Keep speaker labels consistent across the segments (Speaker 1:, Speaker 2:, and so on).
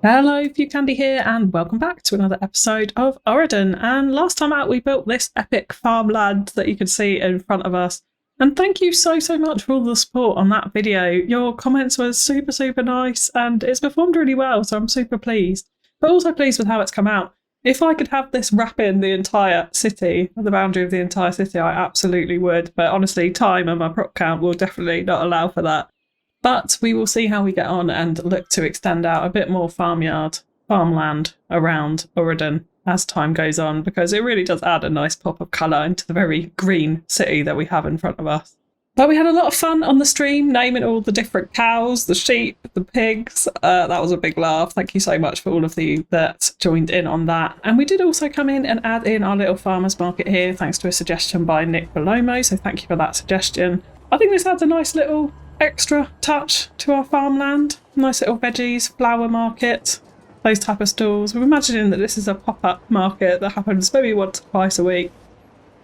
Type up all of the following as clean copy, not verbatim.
Speaker 1: Hello, FewCandy here, and welcome back to another episode of Auridon. And last time out, we built this epic farmland that you can see in front of us. And thank you so much for all the support on that video. Your comments were super nice, and it's performed really well, so I'm super pleased. But also pleased with how it's come out. If I could have this wrap in the entire city, the boundary of the entire city, I absolutely would. But honestly, time and my prop count will definitely not allow for that. But we will see how we get on and look to extend out a bit more farmland around Auridon as time goes on, because it really does add a nice pop of colour into the very green city that we have in front of us. But we had a lot of fun on the stream, naming all the different cows, the sheep, the pigs. That was a big laugh. Thank you so much for all of you that joined in on that. And we did also come in and add in our little farmers market here, thanks to a suggestion by Nick Palomo. So thank you for that suggestion. I think this adds a nice little extra touch to our farmland. Nice little veggies, flower market, those type of stalls. We're imagining that this is a pop-up market that happens maybe once or twice a week.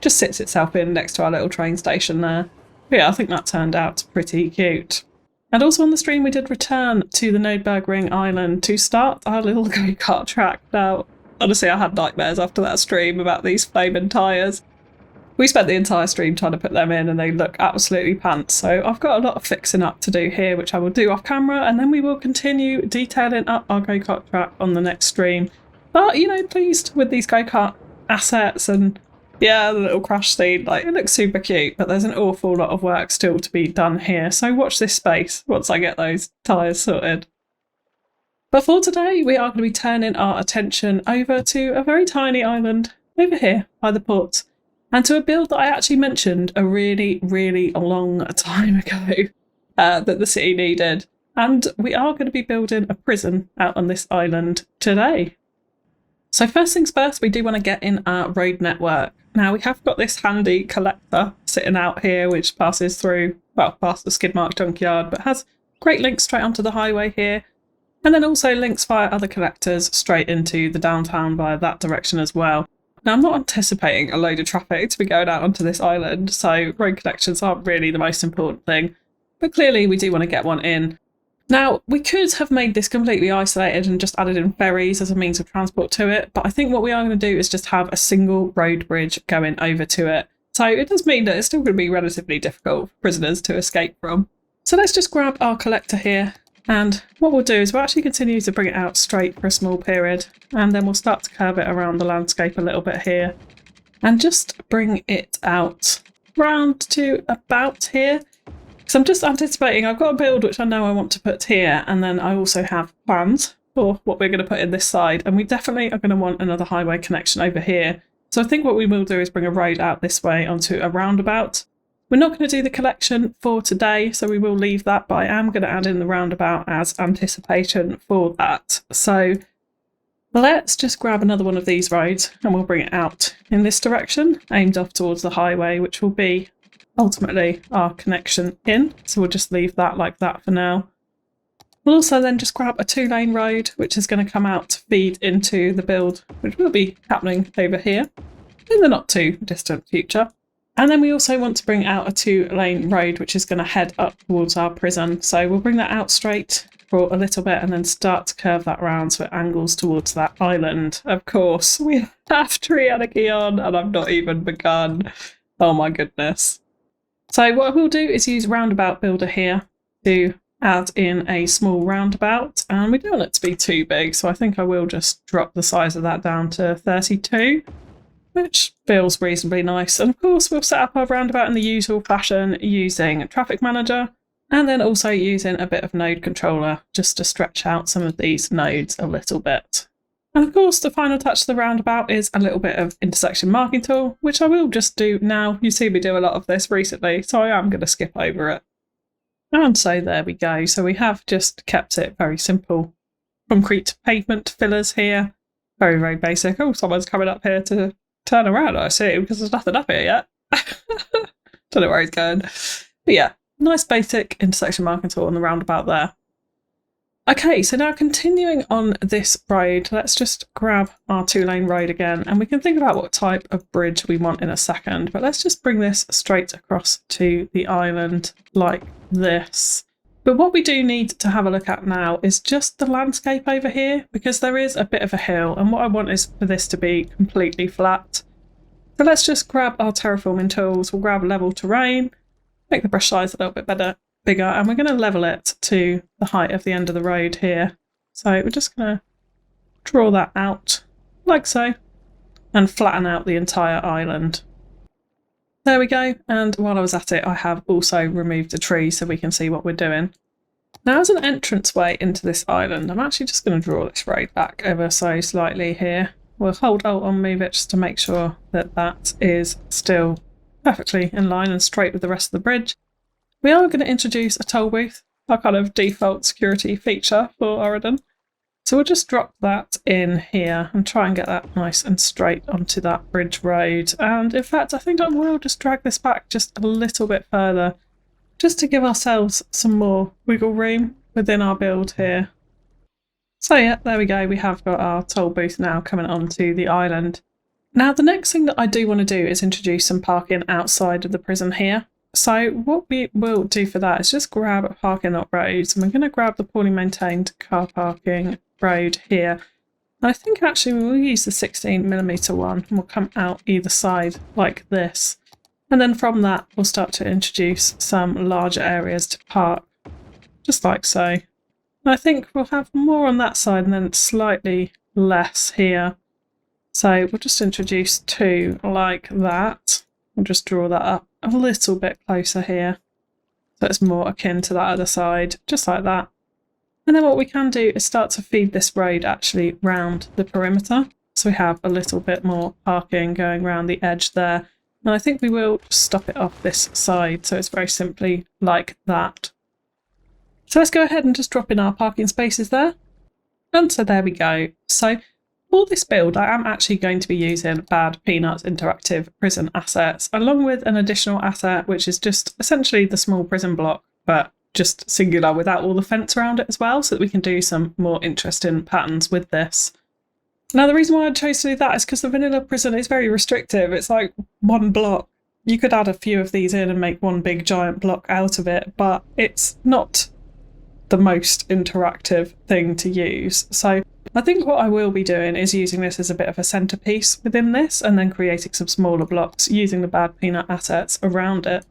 Speaker 1: Just sits itself in next to our little train station there. But yeah, I think that turned out pretty cute. And also on the stream we did return to the Nürburgring Island to start our little go-kart track. Now, honestly, I had nightmares after that stream about these flaming tyres. We spent the entire stream trying to put them in and they look absolutely pants. So I've got a lot of fixing up to do here, which I will do off camera, and then we will continue detailing up our go-kart track on the next stream. But, you know, pleased with these go-kart assets, and yeah, the little crash scene, like, it looks super cute, but there's an awful lot of work still to be done here. So watch this space once I get those tyres sorted. But for today, we are going to be turning our attention over to a very tiny island over here by the port. And to a build that I actually mentioned a really long time ago that the city needed. And we are going to be building a prison out on this island today. So first things first, we do want to get in our road network. Now we have got this handy collector sitting out here which passes through, well, past the Skidmark junkyard, but has great links straight onto the highway here. And then also links via other collectors straight into the downtown via that direction as well. Now, I'm not anticipating a load of traffic to be going out onto this island, so road connections aren't really the most important thing, but clearly we do want to get one in. Now, we could have made this completely isolated and just added in ferries as a means of transport to it, but I think what we are going to do is just have a single road bridge going over to it. So it does mean that it's still going to be relatively difficult for prisoners to escape from. So let's just grab our collector here. And what we'll do is we'll actually continue to bring it out straight for a small period, and then we'll start to curve it around the landscape a little bit here and just bring it out round to about here. So I'm just anticipating, I've got a build which I know I want to put here, and then I also have plans for what we're going to put in this side, and we definitely are going to want another highway connection over here. So I think what we will do is bring a road out this way onto a roundabout. We're not going to do the collection for today, so we will leave that, but I am going to add in the roundabout as anticipation for that. So let's just grab another one of these roads and we'll bring it out in this direction, aimed off towards the highway, which will be ultimately our connection in. So we'll just leave that like that for now. We'll also then just grab a 2-lane road, which is going to come out to feed into the build, which will be happening over here in the not too distant future. And then we also want to bring out a 2-lane road, which is going to head up towards our prison. So we'll bring that out straight for a little bit and then start to curve that round so it angles towards that island. Of course, we have tree anarchy on and I've not even begun. Oh my goodness. So what we'll do is use roundabout builder here to add in a small roundabout. And we don't want it to be too big, so I think I will just drop the size of that down to 32. Which feels reasonably nice. And of course we'll set up our roundabout in the usual fashion using Traffic Manager, and then also using a bit of node controller just to stretch out some of these nodes a little bit. And of course the final touch to the roundabout is a little bit of intersection marking tool, which I will just do now. You see me do a lot of this recently, so I am going to skip over it. And so there we go. So we have just kept it very simple. Concrete pavement fillers here. Very basic. Oh, someone's coming up here to turn around, I assume, because there's nothing up here yet. Don't know where he's going. But yeah, nice basic intersection marking tool on the roundabout there. Okay, so now continuing on this road, let's just grab our 2-lane road again, and we can think about what type of bridge we want in a second, but let's just bring this straight across to the island like this. But what we do need to have a look at now is just the landscape over here, because there is a bit of a hill, and what I want is for this to be completely flat. So let's just grab our terraforming tools, we'll grab level terrain, make the brush size a little bit bigger, and we're going to level it to the height of the end of the road here. So we're just going to draw that out like so, and flatten out the entire island. There we go, and while I was at it I have also removed a tree so we can see what we're doing. Now as an entranceway into this island, I'm actually just going to draw this road back ever so slightly here. We'll hold Alt and move it just to make sure that that is still perfectly in line and straight with the rest of the bridge. We are going to introduce a toll booth, our kind of default security feature for Auridon. So we'll just drop that in here and try and get that nice and straight onto that bridge road. And in fact, I think I will just drag this back just a little bit further, just to give ourselves some more wiggle room within our build here. So yeah, there we go. We have got our toll booth now coming onto the island. Now the next thing that I do want to do is introduce some parking outside of the prison here. So what we will do for that is just grab a parking lot roads, and we're going to grab the poorly maintained car parking road here. And I think actually we'll use the 16mm one, and we'll come out either side like this. And then from that we'll start to introduce some larger areas to park, just like so. And I think we'll have more on that side and then slightly less here. So we'll just introduce two like that. We'll just draw that up a little bit closer here, so it's more akin to that other side, just like that. And then what we can do is start to feed this road actually round the perimeter, so we have a little bit more parking going around the edge there. And I think we will stop it off this side, so it's very simply like that. So let's go ahead and just drop in our parking spaces there. And so there we go. So for this build, I am actually going to be using Bad Peanuts interactive prison assets, along with an additional asset, which is just essentially the small prison block, but just singular without all the fence around it as well, so that we can do some more interesting patterns with this. Now, the reason why I chose to do that is because the vanilla prison is very restrictive. It's like one block. You could add a few of these in and make one big giant block out of it, but it's not the most interactive thing to use. So I think what I will be doing is using this as a bit of a centerpiece within this, and then creating some smaller blocks using the Bad Peanut assets around it.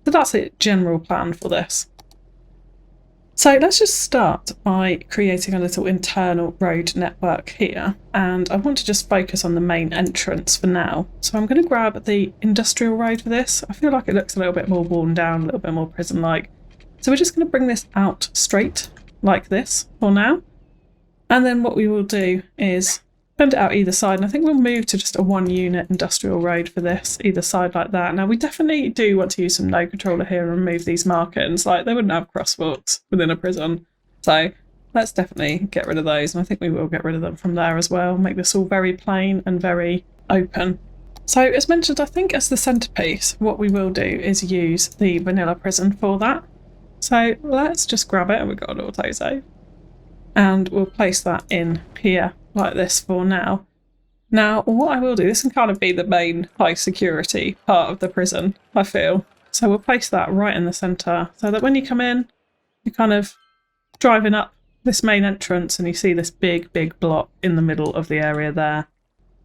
Speaker 1: So that's the general plan for this. So let's just start by creating a little internal road network here, and I want to just focus on the main entrance for now. So I'm going to grab the industrial road for this. I feel like it looks a little bit more worn down, a little bit more prison-like. So we're just going to bring this out straight like this for now. And then what we will do is bend it out either side, and I think we'll move to just a one unit industrial road for this, either side like that. Now we definitely do want to use some node controller here and remove these markings, like they wouldn't have crosswalks within a prison. So let's definitely get rid of those, and I think we will get rid of them from there as well, make this all very plain and very open. So as mentioned, I think as the centerpiece, what we will do is use the vanilla prison for that. So let's just grab it, and we've got an auto save. And we'll place that in here like this for now. Now, what I will do, this can kind of be the main high security part of the prison, I feel. So we'll place that right in the centre, so that when you come in, you're kind of driving up this main entrance and you see this big block in the middle of the area there.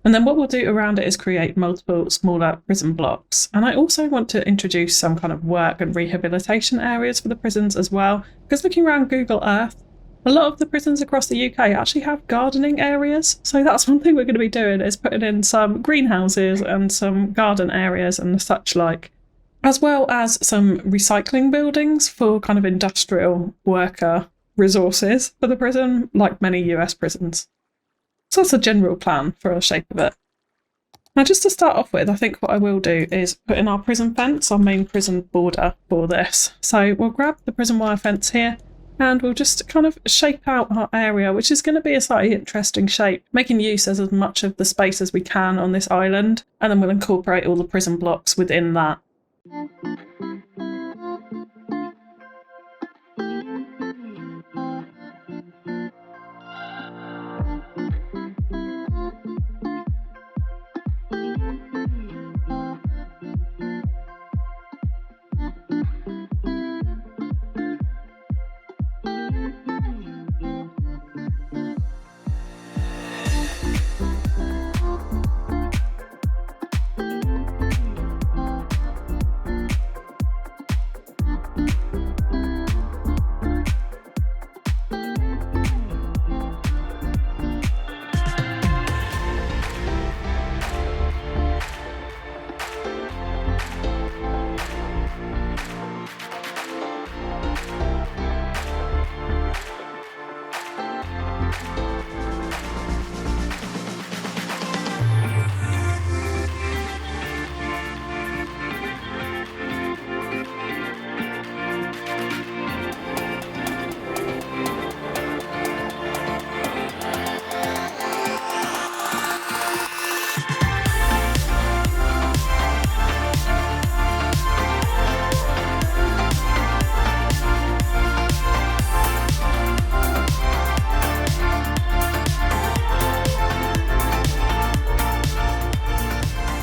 Speaker 1: And then what we'll do around it is create multiple smaller prison blocks. And I also want to introduce some kind of work and rehabilitation areas for the prisons as well, because looking around Google Earth, a lot of the prisons across the UK actually have gardening areas. So that's one thing we're going to be doing, is putting in some greenhouses and some garden areas and such like, as well as some recycling buildings for kind of industrial worker resources for the prison, like many US prisons. So that's a general plan for the shape of it. Now, just to start off with, I think what I will do is put in our prison fence, our main prison border for this. So we'll grab the prison wire fence here, and we'll just kind of shape out our area, which is going to be a slightly interesting shape, making use of as much of the space as we can on this island, and then we'll incorporate all the prison blocks within that.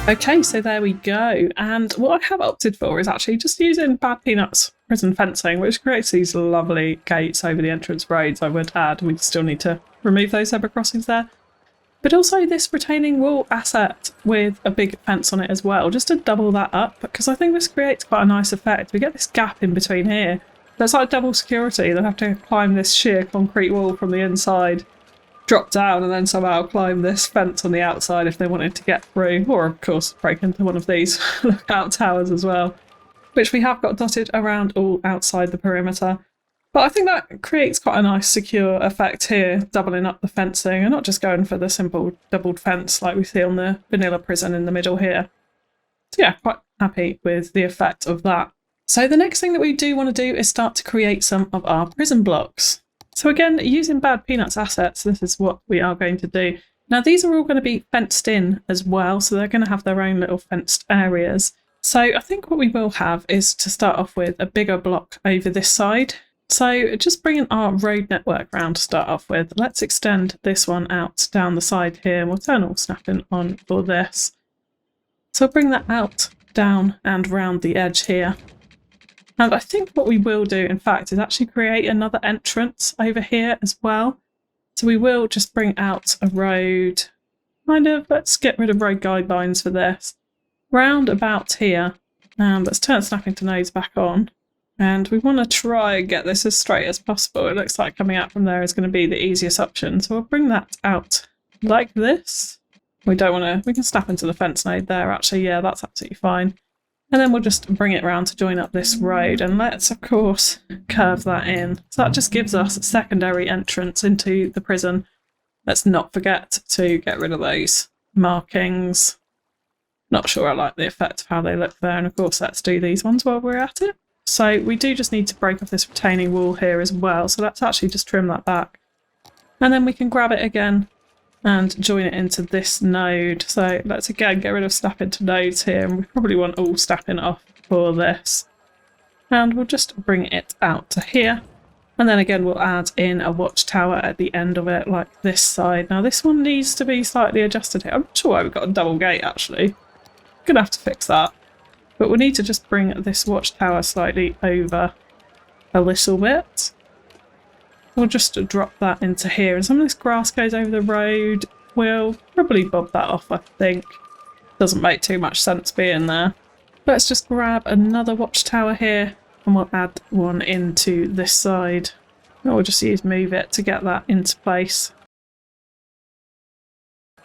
Speaker 1: Okay, so there we go. And what I have opted for is actually just using Bad Peanut's prison fencing, which creates these lovely gates over the entrance roads. I would add, we still need to remove those zebra crossings there. But also this retaining wall asset with a big fence on it as well, just to double that up, because I think this creates quite a nice effect. We get this gap in between here. That's like double security. They'll have to climb this sheer concrete wall from the inside, drop down, and then somehow climb this fence on the outside if they wanted to get through, or of course break into one of these lookout towers as well, which we have got dotted around all outside the perimeter. But I think that creates quite a nice secure effect here, doubling up the fencing and not just going for the simple doubled fence like we see on the vanilla prison in the middle here. So yeah, quite happy with the effect of that. So the next thing that we do want to do is start to create some of our prison blocks. So again, using Bad Peanut's assets, this is what we are going to do. Now these are all going to be fenced in as well, so they're going to have their own little fenced areas. So I think what we will have is to start off with a bigger block over this side. So just bringing our road network round to start off with, let's extend this one out down the side here, and we'll turn all snapping on for this. So I'll bring that out, down and round the edge here. And I think what we will do, in fact, is actually create another entrance over here as well. So we will just bring out a road, let's get rid of road guidelines for this, round about here. And let's turn snapping to nodes back on. And we want to try and get this as straight as possible. It looks like coming out from there is going to be the easiest option. So we'll bring that out like this. We don't want to, we can snap into the fence node there actually. Yeah, that's absolutely fine. And then we'll just bring it round to join up this road. And let's, of course, curve that in. So that just gives us a secondary entrance into the prison. Let's not forget to get rid of those markings. Not sure I like the effect of how they look there. And of course, let's do these ones while we're at it. So we do just need to break off this retaining wall here as well. So let's actually just trim that back. And then we can grab it again and join it into this node. So let's again get rid of snap into nodes here. And we probably want all snapping off for this. And we'll just bring it out to here. And then again, we'll add in a watchtower at the end of it, like this side. Now this one needs to be slightly adjusted here. I'm not sure why we've got a double gate actually. Gonna have to fix that. But we need to just bring this watchtower slightly over a little bit. We'll just drop that into here. And some of this grass goes over the road. We'll probably bob that off, I think. Doesn't make too much sense being there. Let's just grab another watchtower here. And we'll add one into this side. And we'll just use move it to get that into place.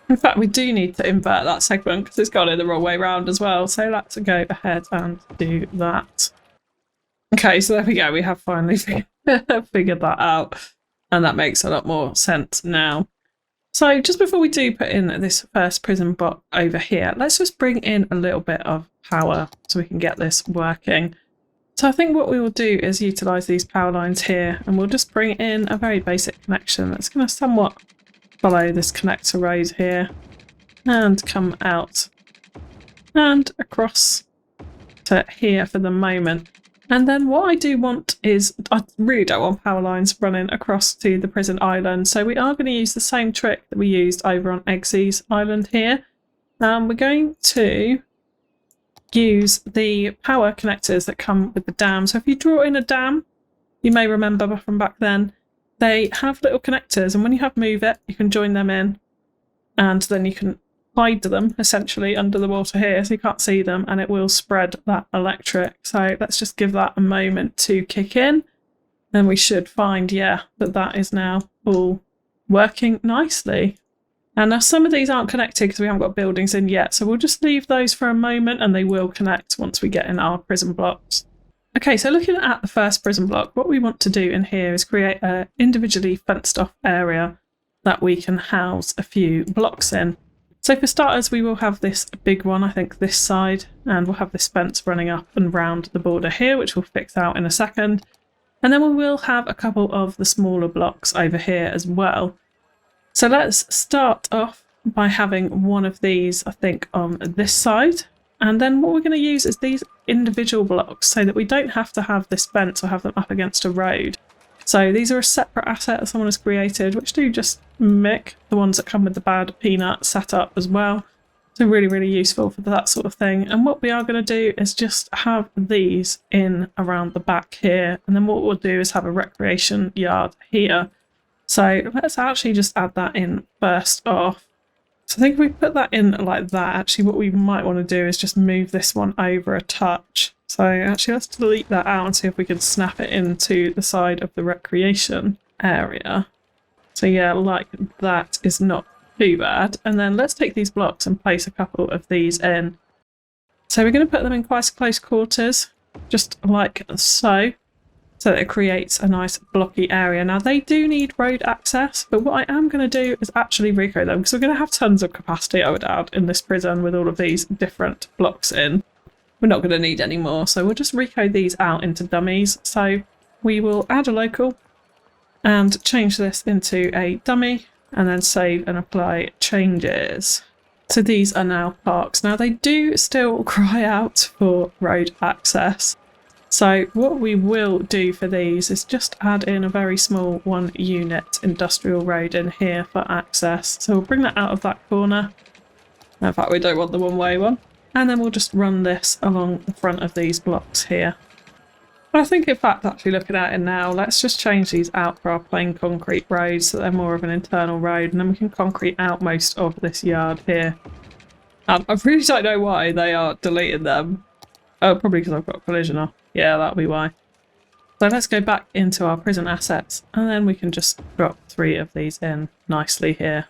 Speaker 1: In fact, we do need to invert that segment because it's gone in the wrong way round as well. So let's go ahead and do that. Okay, so there we go. We have finally figured that out. And that makes a lot more sense now. So just before we do put in this first prison block over here, let's just bring in a little bit of power so we can get this working. So I think what we will do is utilise these power lines here, and we'll just bring in a very basic connection that's going to somewhat follow this connector road here and come out and across to here for the moment. And then what I do want is, I really don't want power lines running across to the prison island, so we are going to use the same trick that we used over on Eggsy's island here. We're going to use the power connectors that come with the dam. So if you draw in a dam, you may remember from back then, they have little connectors, and when you have move it, you can join them in, and then you can hide them essentially under the water here so you can't see them, and it will spread that electric. So let's just give that a moment to kick in. Then we should find, yeah, that is now all working nicely. And now some of these aren't connected because we haven't got buildings in yet, so we'll just leave those for a moment and they will connect once we get in our prison blocks. Okay, so looking at the first prison block, what we want to do in here is create an individually fenced off area that we can house a few blocks in. So for starters, we will have this big one, I think this side, and we'll have this fence running up and round the border here, which we'll fix out in a second. And then we will have a couple of the smaller blocks over here as well. So let's start off by having one of these, I think, on this side. And then what we're going to use is these individual blocks so that we don't have to have this fence or have them up against a road. So these are a separate asset that someone has created, which do just mimic the ones that come with the Bad Peanut setup as well. So really, really useful for that sort of thing. And what we are going to do is just have these in around the back here. And then what we'll do is have a recreation yard here. So let's actually just add that in first off. So I think if we put that in like that, actually what we might want to do is just move this one over a touch. So actually let's delete that out and see if we can snap it into the side of the recreation area. So yeah, like that is not too bad. And then let's take these blocks and place a couple of these in. So we're going to put them in quite close quarters, just like so. So that it creates a nice blocky area. Now they do need road access, but what I am going to do is actually recode them because we're going to have tons of capacity, I would add, in this prison with all of these different blocks in. We're not going to need any more, so we'll just recode these out into dummies. So we will add a local and change this into a dummy and then save and apply changes. So these are now parks. Now they do still cry out for road access. So what we will do for these is just add in a very small 1 unit industrial road in here for access. So we'll bring that out of that corner. In fact, we don't want the one-way one. And then we'll just run this along the front of these blocks here. I think in fact, actually looking at it now, let's just change these out for our plain concrete roads so they're more of an internal road. And then we can concrete out most of this yard here. I really don't know why they are deleting them. Oh, probably because I've got collision off. Yeah, that'll be why. So let's go back into our prison assets and then we can just drop 3 of these in nicely here.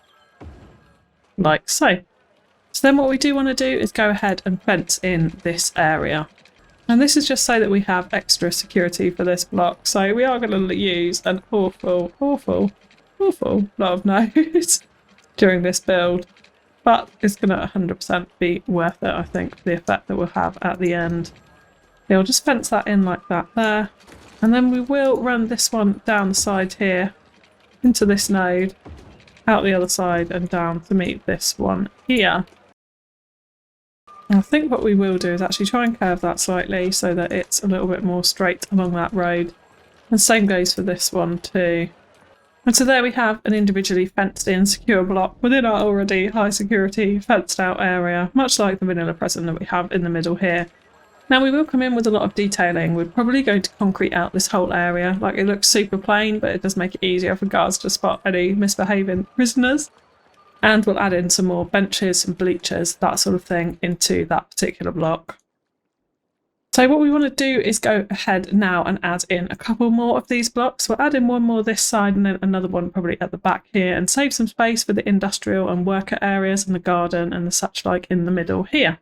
Speaker 1: Like so. So then what we do want to do is go ahead and fence in this area. And this is just so that we have extra security for this block. So we are going to use an awful lot of nodes during this build. But it's going to 100% be worth it, I think, for the effect that we'll have at the end. Yeah, we'll just fence that in like that there. And then we will run this one down the side here into this node, out the other side and down to meet this one here. And I think what we will do is actually try and curve that slightly so that it's a little bit more straight along that road. And same goes for this one too. And so there we have an individually fenced in secure block within our already high security fenced out area, much like the vanilla prison that we have in the middle here. Now we will come in with a lot of detailing. We're probably going to concrete out this whole area. Like it looks super plain, but it does make it easier for guards to spot any misbehaving prisoners. And we'll add in some more benches, some bleachers, that sort of thing into that particular block. So what we want to do is go ahead now and add in a couple more of these blocks. We'll add in one more this side and then another one probably at the back here and save some space for the industrial and worker areas and the garden and the such like in the middle here.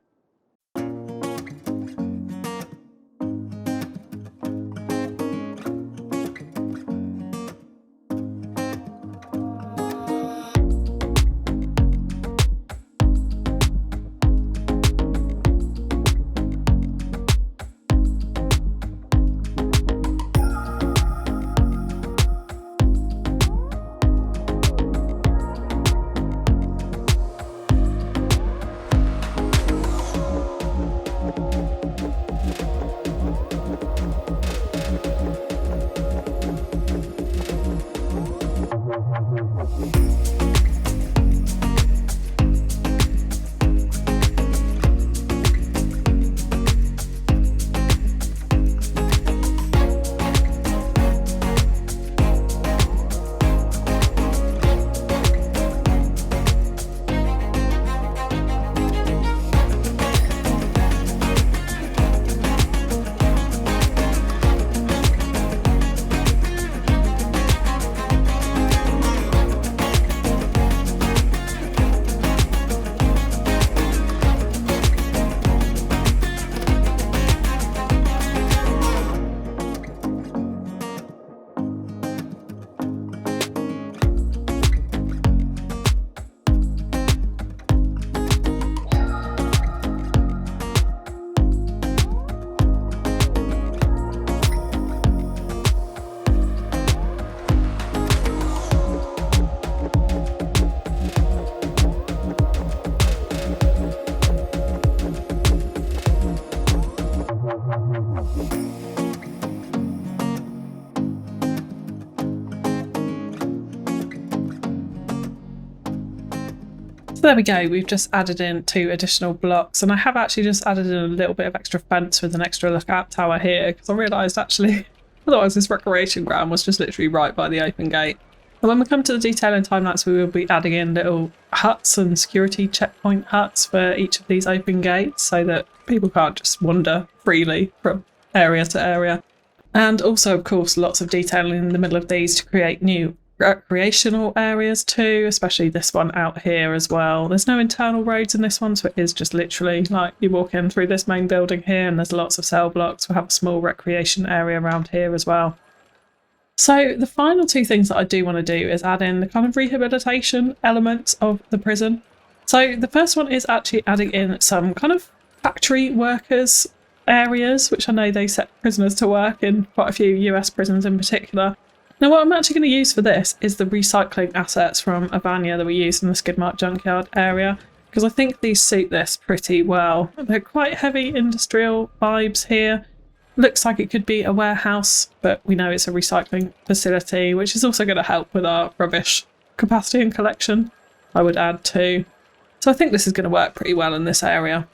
Speaker 1: So there we go, we've just added in 2 additional blocks, and I have actually just added in a little bit of extra fence with an extra lookout tower here, because I realised actually otherwise this recreation ground was just literally right by the open gate. And when we come to the detail and time-lapse, we will be adding in little huts and security checkpoint huts for each of these open gates so that people can't just wander freely from area to area. And also, of course, lots of detailing in the middle of these to create new recreational areas too, especially this one out here as well. There's no internal roads in this one, so it is just literally like you walk in through this main building here and there's lots of cell blocks. We'll have a small recreation area around here as well. So the final 2 things that I do want to do is add in the kind of rehabilitation elements of the prison. So the first one is actually adding in some kind of factory workers areas, which I know they set prisoners to work in quite a few US prisons in particular. Now what I'm actually going to use for this is the recycling assets from Avania that we used in the Skidmark Junkyard area, because I think these suit this pretty well. They're quite heavy industrial vibes here. Looks like it could be a warehouse, but we know it's a recycling facility, which is also going to help with our rubbish capacity and collection, I would add too. So I think this is going to work pretty well in this area.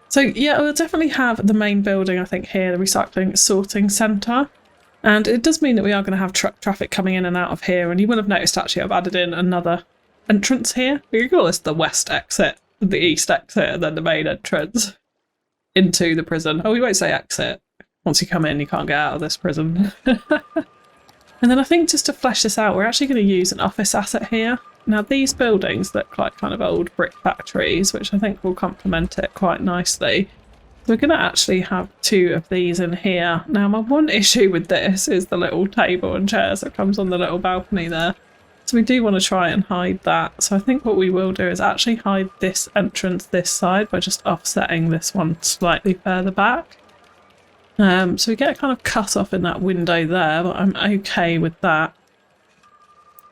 Speaker 1: So yeah, we'll definitely have the main building, I think here, the recycling sorting centre. And it does mean that we are going to have truck traffic coming in and out of here. And you will have noticed actually I've added in another entrance here. We can call this the west exit, the east exit, and then the main entrance into the prison. Oh, we won't say exit. Once you come in, you can't get out of this prison. And then I think just to flesh this out, we're actually going to use an office asset here. Now these buildings look like kind of old brick factories, which I think will complement it quite nicely. So we're going to actually have 2 of these in here. Now my one issue with this is the little table and chairs that comes on the little balcony there. So we do want to try and hide that. So I think what we will do is actually hide this entrance this side by just offsetting this one slightly further back. So we get a kind of cut off in that window there, but I'm okay with that.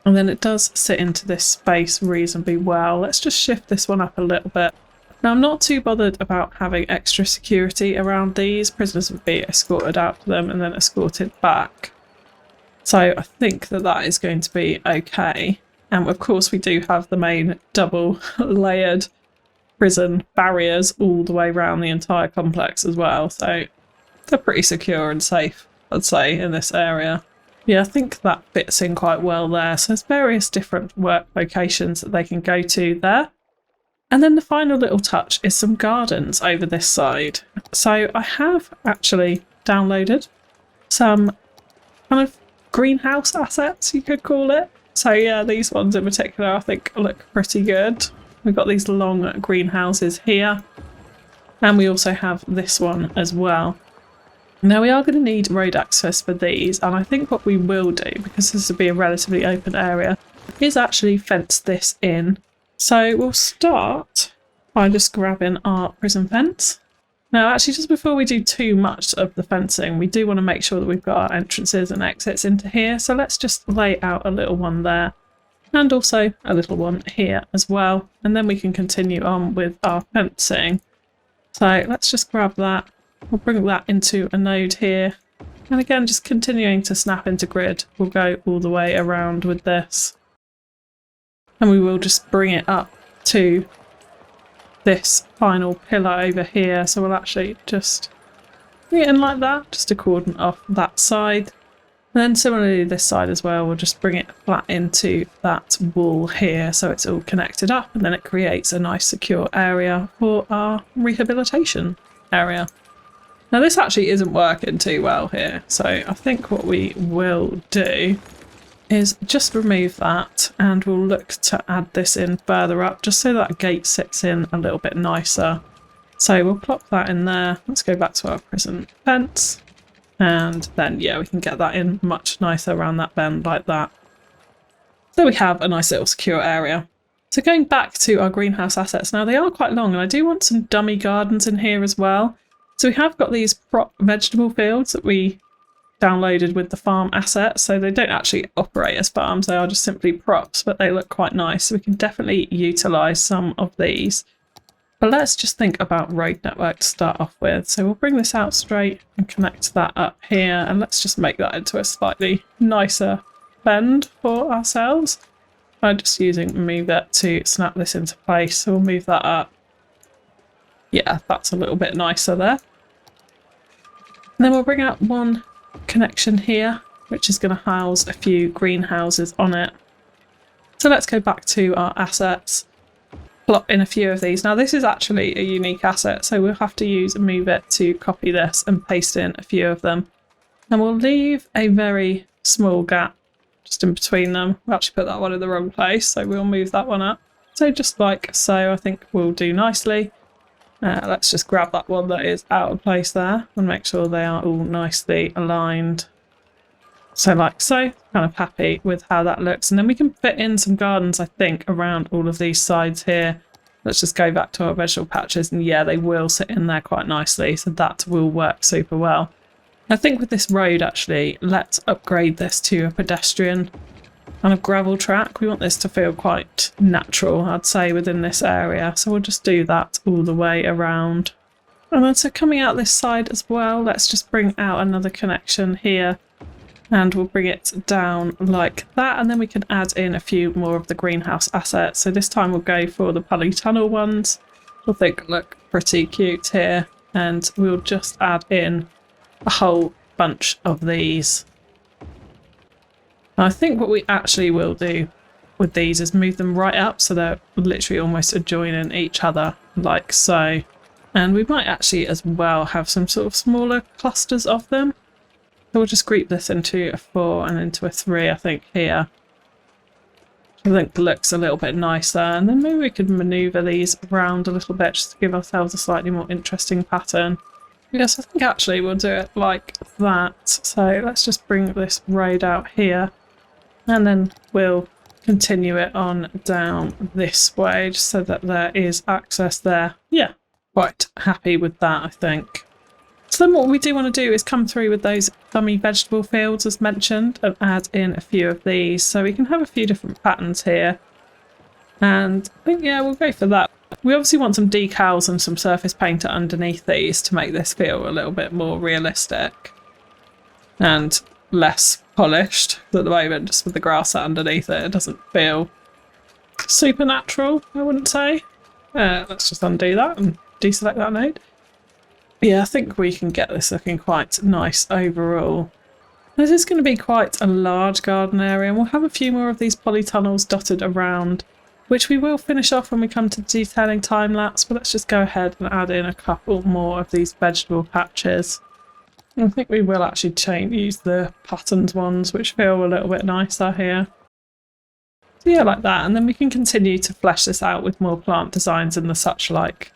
Speaker 1: And then it does sit into this space reasonably well. Let's just shift this one up a little bit. Now I'm not too bothered about having extra security around these. Prisoners would be escorted out to them and then escorted back. So I think that that is going to be okay. And of course we do have the main double layered prison barriers all the way around the entire complex as well. So they're pretty secure and safe, I'd say, in this area. Yeah, I think that fits in quite well there. So there's various different work locations that they can go to there. And then the final little touch is some gardens over this side. So I have actually downloaded some kind of greenhouse assets, you could call it. So yeah, these ones in particular I think look pretty good. We've got these long greenhouses here. And we also have this one as well. Now we are going to need road access for these, and I think what we will do, because this will be a relatively open area, is actually fence this in. So we'll start by just grabbing our prison fence. Now actually just before we do too much of the fencing, we do want to make sure that we've got our entrances and exits into here. So let's just lay out a little one there and also a little one here as well. And then we can continue on with our fencing. So let's just grab that. We'll bring that into a node here. And again, just continuing to snap into grid. We'll go all the way around with this. And we will just bring it up to this final pillar over here. So we'll actually just bring it in like that, just to cordon off that side. And then similarly this side as well, we'll just bring it flat into that wall here so it's all connected up, and then it creates a nice secure area for our rehabilitation area. Now this actually isn't working too well here, so I think what we will do is just remove that, and we'll look to add this in further up just so that gate sits in a little bit nicer. So we'll plop that in there. Let's go back to our prison fence, and then yeah, we can get that in much nicer around that bend like that. So we have a nice little secure area. So going back to our greenhouse assets, now they are quite long, and I do want some dummy gardens in here as well. So we have got these prop vegetable fields that we downloaded with the farm asset. So they don't actually operate as farms, they are just simply props, but they look quite nice. So we can definitely utilise some of these. But let's just think about road network to start off with. So we'll bring this out straight and connect that up here. And let's just make that into a slightly nicer bend for ourselves. I'm just using Move It to snap this into place. So we'll move that up. Yeah, that's a little bit nicer there. And then we'll bring out one connection here, which is going to house a few greenhouses on it. So let's go back to our assets, plop in a few of these. Now this is actually a unique asset, so we'll have to use Move It to copy this and paste in a few of them. And we'll leave a very small gap just in between them. We'll actually put that one in the wrong place, so we'll move that one up. So just like so, I think we'll do nicely. Let's just grab that one that is out of place there and make sure they are all nicely aligned. So like so, kind of happy with how that looks. And then we can fit in some gardens, I think, around all of these sides here. Let's just go back to our vegetable patches, and yeah, they will sit in there quite nicely. So that will work super well. I think with this road, actually, let's upgrade this to a pedestrian kind of gravel track. We want this to feel quite natural, I'd say, within this area. So we'll just do that all the way around. And then so coming out this side as well, let's just bring out another connection here. And we'll bring it down like that, and then we can add in a few more of the greenhouse assets. So this time we'll go for the polytunnel ones. I think look pretty cute here, and we'll just add in a whole bunch of these. I think what we actually will do with these is move them right up so they're literally almost adjoining each other like so. And we might actually as well have some sort of smaller clusters of them. So we'll just group this into a 4 and into a 3, I think, here. I think looks a little bit nicer. And then maybe we could manoeuvre these around a little bit just to give ourselves a slightly more interesting pattern. Yes, I think actually we'll do it like that. So let's just bring this road out here. And then we'll continue it on down this way just so that there is access there. Yeah, quite happy with that, I think. So then what we do want to do is come through with those dummy vegetable fields as mentioned and add in a few of these. So we can have a few different patterns here. And I think, yeah, we'll go for that. We obviously want some decals and some surface painter underneath these to make this feel a little bit more realistic and less polished. At the moment, just with the grass underneath it, it doesn't feel super natural, I wouldn't say. Let's just undo that and deselect that node. Yeah, I think we can get this looking quite nice overall. This is going to be quite a large garden area, and we'll have a few more of these polytunnels dotted around, which we will finish off when we come to detailing time-lapse, but let's just go ahead and add in a couple more of these vegetable patches. And I think we will actually use the patterned ones, which feel a little bit nicer here. So yeah, like that, and then we can continue to flesh this out with more plant designs and the such like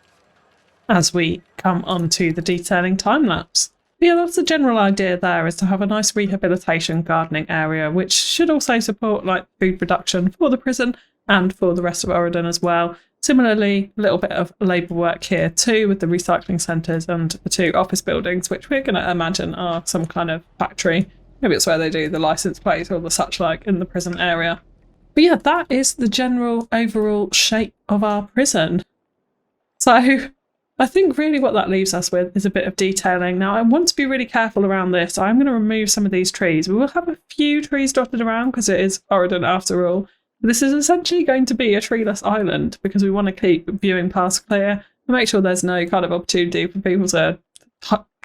Speaker 1: as we come on to the detailing time-lapse. Yeah, that's the general idea there, is to have a nice rehabilitation gardening area, which should also support like food production for the prison and for the rest of Auridon as well. Similarly, a little bit of labour work here too with the recycling centres and the 2 office buildings, which we're going to imagine are some kind of factory. Maybe it's where they do the licence plates or the such like in the prison area. But yeah, that is the general overall shape of our prison. So I think really what that leaves us with is a bit of detailing. Now I want to be really careful around this. I'm going to remove some of these trees. We will have a few trees dotted around because it is Auridon after all. This is essentially going to be a treeless island because we want to keep viewing paths clear and make sure there's no kind of opportunity for people to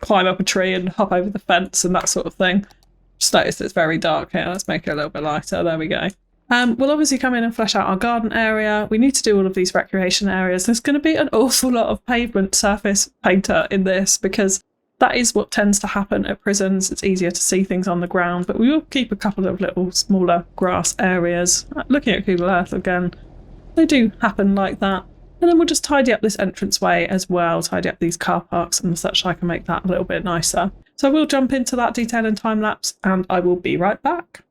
Speaker 1: climb up a tree and hop over the fence and that sort of thing. Just noticed it's very dark here. Let's make it a little bit lighter. There we go. We'll obviously come in and flesh out our garden area. We need to do all of these recreation areas. There's going to be an awful lot of pavement surface painter in this because that is what tends to happen at prisons. It's easier to see things on the ground, but we will keep a couple of little smaller grass areas. Looking at Google Earth again, they do happen like that. And then we'll just tidy up this entranceway as well, tidy up these car parks and such like and make that a little bit nicer. So we'll jump into that detail and time lapse and I will be right back.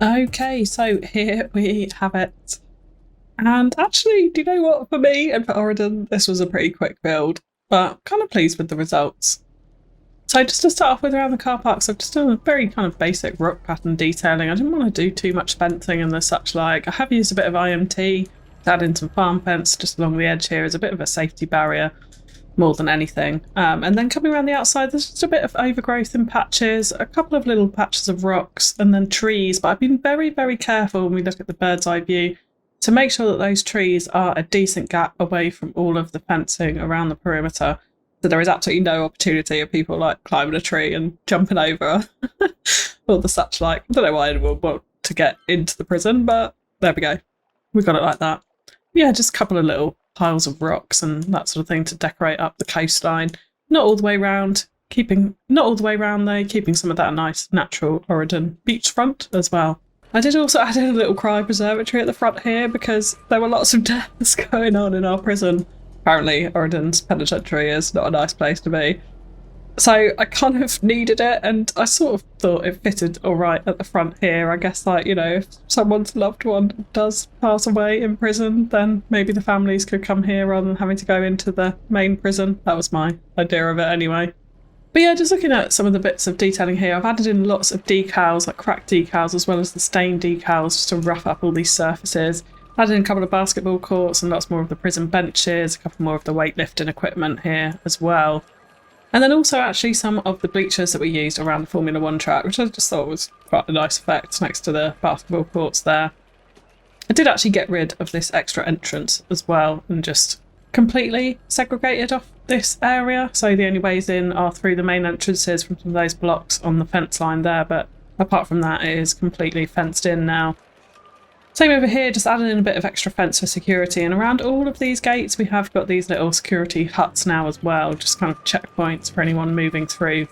Speaker 1: Okay, so here we have it. And actually, do you know what? For me and for Auridon, this was a pretty quick build, but I'm kind of pleased with the results. So just to start off with around the car parks, I've just done a very kind of basic rock pattern detailing. I didn't want to do too much fencing and the such like. I have used a bit of IMT to add in some farm fence just along the edge here as a bit of a safety barrier more than anything. And then coming around the outside, there's just a bit of overgrowth in patches, a couple of little patches of rocks and then trees. But I've been very, very careful when we look at the bird's eye view to make sure that those trees are a decent gap away from all of the fencing around the perimeter. So there is absolutely no opportunity of people like climbing a tree and jumping over all the such like. I don't know why anyone would want to get into the prison, but there we go. We got it like that. Yeah, just a couple of little piles of rocks and that sort of thing to decorate up the coastline. Not all the way round, keeping some of that nice natural Auridon beachfront as well. I did also add in a little cryopreservatory at the front here because there were lots of deaths going on in our prison. Apparently, Auridon's penitentiary is not a nice place to be. So I kind of needed it, and I sort of thought it fitted all right at the front here. I guess, like, you know, if someone's loved one does pass away in prison, then maybe the families could come here rather than having to go into the main prison. That was my idea of it anyway. But yeah, just looking at some of the bits of detailing here, I've added in lots of decals, like cracked decals, as well as the stained decals, just to rough up all these surfaces. Added in a couple of basketball courts and lots more of the prison benches, a couple more of the weightlifting equipment here as well. And then also actually some of the bleachers that we used around the Formula 1 track, which I just thought was quite a nice effect next to the basketball courts there. I did actually get rid of this extra entrance as well and just completely segregated off this area. So the only ways in are through the main entrances from some of those blocks on the fence line there, but apart from that it is completely fenced in now. Same over here, just adding in a bit of extra fence for security, and around all of these gates we have got these little security huts now as well, just kind of checkpoints for anyone moving through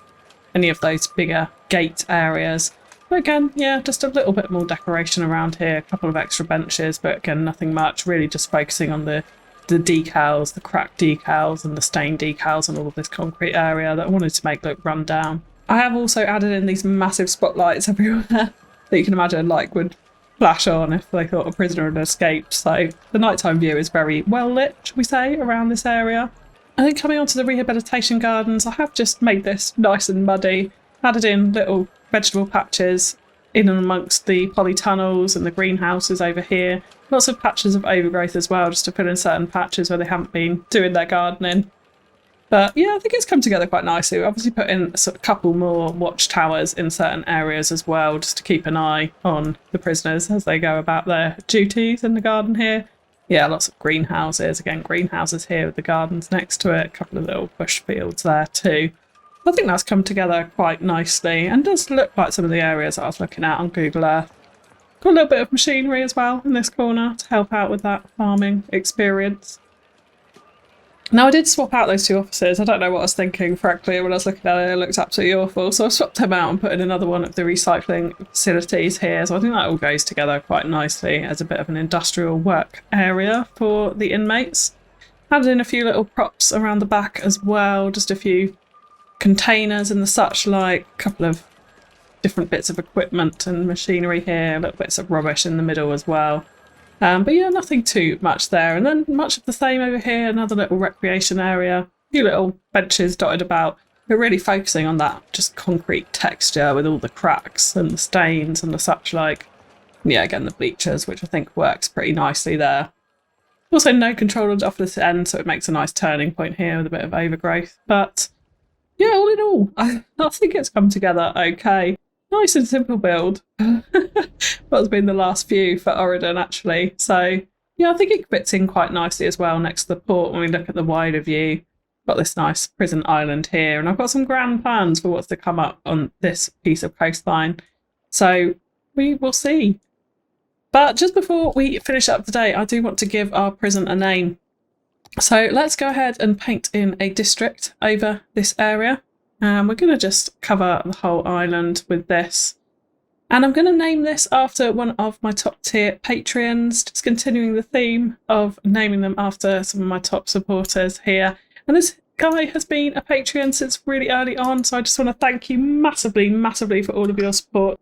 Speaker 1: any of those bigger gate areas. But again, yeah, just a little bit more decoration around here, a couple of extra benches, but again, nothing much, really just focusing on the decals, the cracked decals and the stained decals and all of this concrete area that I wanted to make look run down. I have also added in these massive spotlights everywhere that you can imagine like would flash on if they thought a prisoner had escaped. So the nighttime view is very well lit, shall we say, around this area. And then coming on to the rehabilitation gardens, I have just made this nice and muddy, added in little vegetable patches in and amongst the polytunnels and the greenhouses over here. Lots of patches of overgrowth as well, just to fill in certain patches where they haven't been doing their gardening. But yeah, I think it's come together quite nicely. We obviously put in a couple more watchtowers in certain areas as well, just to keep an eye on the prisoners as they go about their duties in the garden here. Yeah, lots of greenhouses. Again, greenhouses here with the gardens next to it. A couple of little bush fields there too. I think that's come together quite nicely and does look like some of the areas that I was looking at on Google Earth. Got a little bit of machinery as well in this corner to help out with that farming experience. Now, I did swap out those two offices. I don't know what I was thinking, frankly, when I was looking at it. It looked absolutely awful. So I swapped them out and put in another one of the recycling facilities here. So I think that all goes together quite nicely as a bit of an industrial work area for the inmates. Added in a few little props around the back as well. Just a few containers and the such like. A couple of different bits of equipment and machinery here. Little bits of rubbish in the middle as well. But yeah, nothing too much there. And then much of the same over here, another little recreation area, a few little benches dotted about. We're really focusing on that just concrete texture with all the cracks and the stains and the such like. Yeah, again, the bleachers, which I think works pretty nicely there. Also no controllers off this end, so it makes a nice turning point here with a bit of overgrowth. But yeah, all in all, I think it's come together okay. Nice and simple build. What's been the last few for Auridon actually. So yeah, I think it fits in quite nicely as well next to the port when we look at the wider view. Got this nice prison island here, and I've got some grand plans for what's to come up on this piece of coastline. So we will see. But just before we finish up today, I do want to give our prison a name. So let's go ahead and paint in a district over this area. And we're going to just cover the whole island with this. And I'm going to name this after one of my top tier Patreons, just continuing the theme of naming them after some of my top supporters here. And this guy has been a Patreon since really early on, so I just want to thank you massively, massively for all of your support.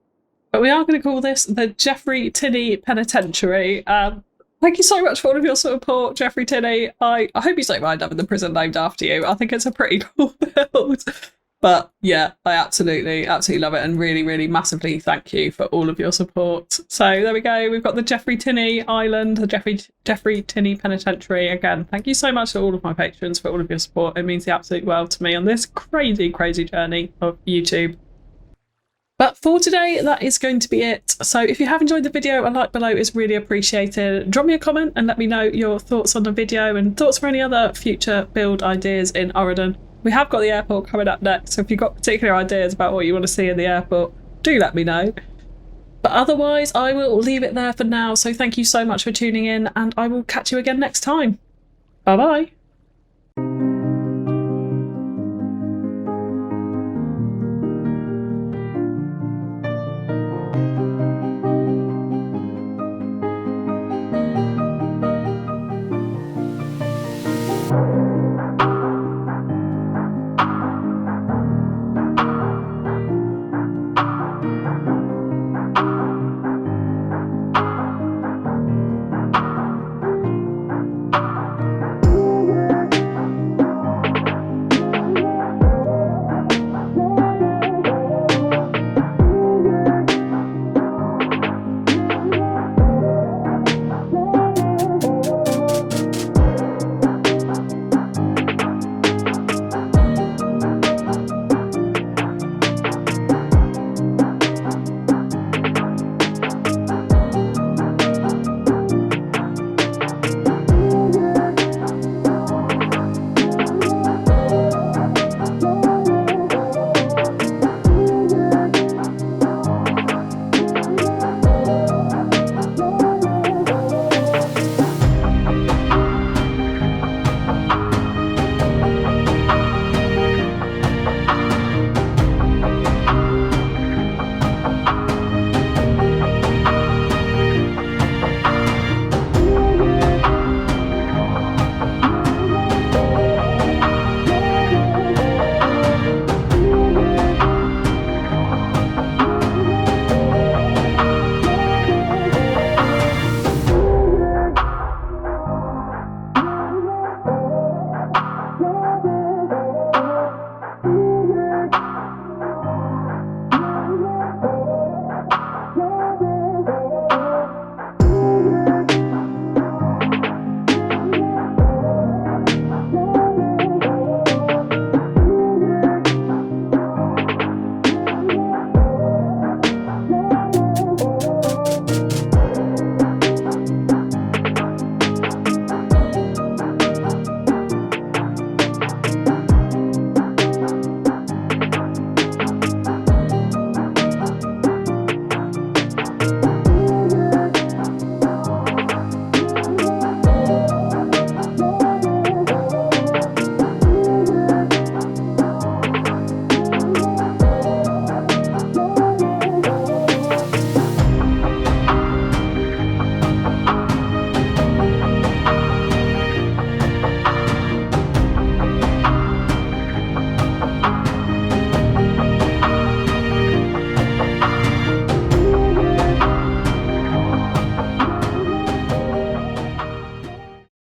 Speaker 1: But we are going to call this the Jeffrey Tinney Penitentiary. Thank you so much for all of your support, Jeffrey Tinney. I hope you don't mind having the prison named after you. I think it's a pretty cool build. But yeah, I absolutely love it, and really, really massively thank you for all of your support. So there we go. We've got the Jeffrey Tinney Island, the Jeffrey Tinney Penitentiary. Again, thank you so much to all of my patrons for all of your support. It means the absolute world to me on this crazy, crazy journey of YouTube. But for today, that is going to be it. So if you have enjoyed the video, a like below is really appreciated. Drop me a comment and let me know your thoughts on the video and thoughts for any other future build ideas in Auridon. We have got the airport coming up next, so if you've got particular ideas about what you want to see in the airport, do let me know. But otherwise, I will leave it there for now. So thank you so much for tuning in, and I will catch you again next time. Bye bye.